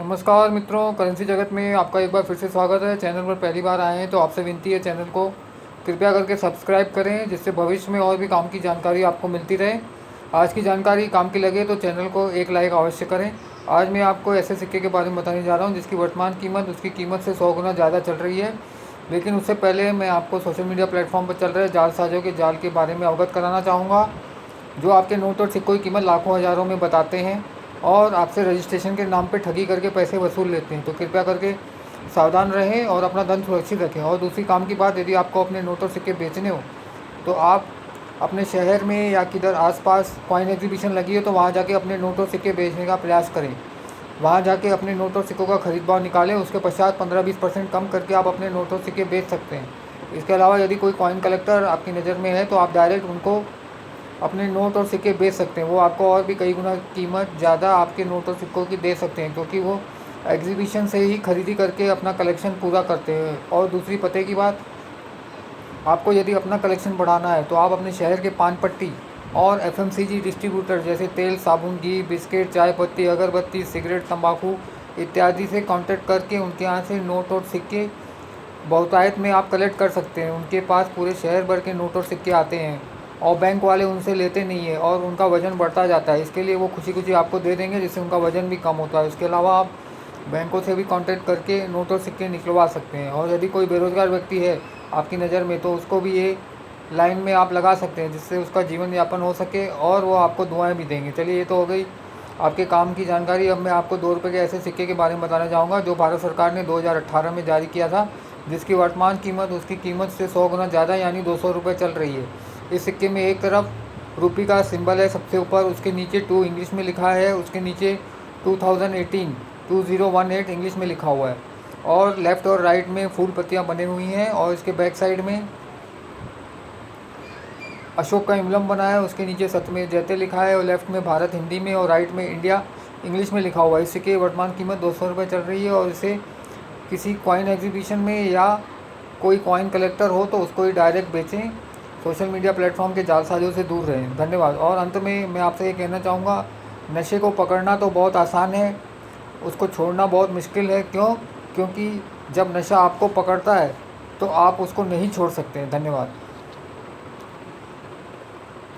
नमस्कार मित्रों, करेंसी जगत में आपका एक बार फिर से स्वागत है। चैनल पर पहली बार आए हैं तो आपसे विनती है चैनल को कृपया करके सब्सक्राइब करें, जिससे भविष्य में और भी काम की जानकारी आपको मिलती रहे। आज की जानकारी काम की लगे तो चैनल को एक लाइक अवश्य करें। आज मैं आपको ऐसे सिक्के के बारे में बताने जा रहा हूँ जिसकी वर्तमान कीमत उसकी कीमत से 100 गुना ज़्यादा चल रही है। लेकिन उससे पहले मैं आपको सोशल मीडिया प्लेटफॉर्म पर चल रहे जालसाजों के जाल के बारे में अवगत कराना चाहूँगा, जो आपके नोट और सिक्कों की कीमत लाखों हज़ारों में बताते हैं और आपसे रजिस्ट्रेशन के नाम पे ठगी करके पैसे वसूल लेते हैं। तो कृपया करके सावधान रहें और अपना धन सुरक्षित रखें। और दूसरी काम की बात, यदि आपको अपने नोट और सिक्के बेचने हो तो आप अपने शहर में या किधर आसपास कॉइन एग्जीबिशन लगी है तो वहाँ जाके अपने नोट और सिक्के बेचने का प्रयास करें। वहाँ जाके अपने नोट और सिक्कों का खरीद भाव निकालें, उसके पश्चात 15-20% कम करके आप अपने नोट और सिक्के बेच सकते हैं। इसके अलावा यदि कोई कॉइन कलेक्टर आपकी नज़र में है तो आप डायरेक्ट उनको अपने नोट और सिक्के बेच सकते हैं। वो आपको और भी कई गुना कीमत ज़्यादा आपके नोट और सिक्कों की दे सकते हैं, क्योंकि वो एग्जीबिशन से ही खरीदी करके अपना कलेक्शन पूरा करते हैं। और दूसरी पते की बात, आपको यदि अपना कलेक्शन बढ़ाना है तो आप अपने शहर के पान पट्टी और एफएमसीजी डिस्ट्रीब्यूटर जैसे तेल, साबुन, घी, बिस्किट, चाय पत्ती, अगरबत्ती, सिगरेट, तंबाकू इत्यादि से कांटेक्ट करके उनके यहाँ से नोट और सिक्के बहुतायत में आप कलेक्ट कर सकते हैं। उनके पास पूरे शहर भर के नोट और सिक्के आते हैं और बैंक वाले उनसे लेते नहीं है और उनका वज़न बढ़ता जाता है। इसके लिए वो खुशी खुशी आपको दे देंगे, जिससे उनका वज़न भी कम होता है। इसके अलावा आप बैंकों से भी कांटेक्ट करके नोट और सिक्के निकलवा सकते हैं। और यदि कोई बेरोज़गार व्यक्ति है आपकी नज़र में तो उसको भी ये लाइन में आप लगा सकते हैं, जिससे उसका जीवन यापन हो सके और वो आपको दुआएं भी देंगे। चलिए, ये तो हो गई आपके काम की जानकारी। अब मैं आपको 2 रुपये के ऐसे सिक्के के बारे में बताना चाहूँगा जो भारत सरकार ने 2018 में जारी किया था, जिसकी वर्तमान कीमत उसकी कीमत से 100 गुना ज़्यादा यानी 200 रुपये चल रही है। इस सिक्के में एक तरफ रुपये का सिंबल है सबसे ऊपर, उसके नीचे 2 इंग्लिश में लिखा है, उसके नीचे 2018 2018 इंग्लिश में लिखा हुआ है और लेफ़्ट और राइट में फूल पत्तियाँ बनी हुई हैं। और इसके बैक साइड में अशोक का एम्बलम बना है, उसके नीचे सत्यमेव जयते लिखा है और लेफ़्ट में भारत हिंदी में और राइट में इंडिया इंग्लिश में लिखा हुआ है। इस सिक्के की वर्तमान कीमत 200 रुपये चल रही है और इसे किसी कॉइन एग्जीबिशन में या कोई कॉइन कलेक्टर हो तो उसको ही डायरेक्ट बेचें। सोशल मीडिया प्लेटफॉर्म के जालसाजों से दूर रहें। धन्यवाद। और अंत में मैं आपसे ये कहना चाहूँगा, नशे को पकड़ना तो बहुत आसान है, उसको छोड़ना बहुत मुश्किल है। क्योंकि जब नशा आपको पकड़ता है तो आप उसको नहीं छोड़ सकते। धन्यवाद।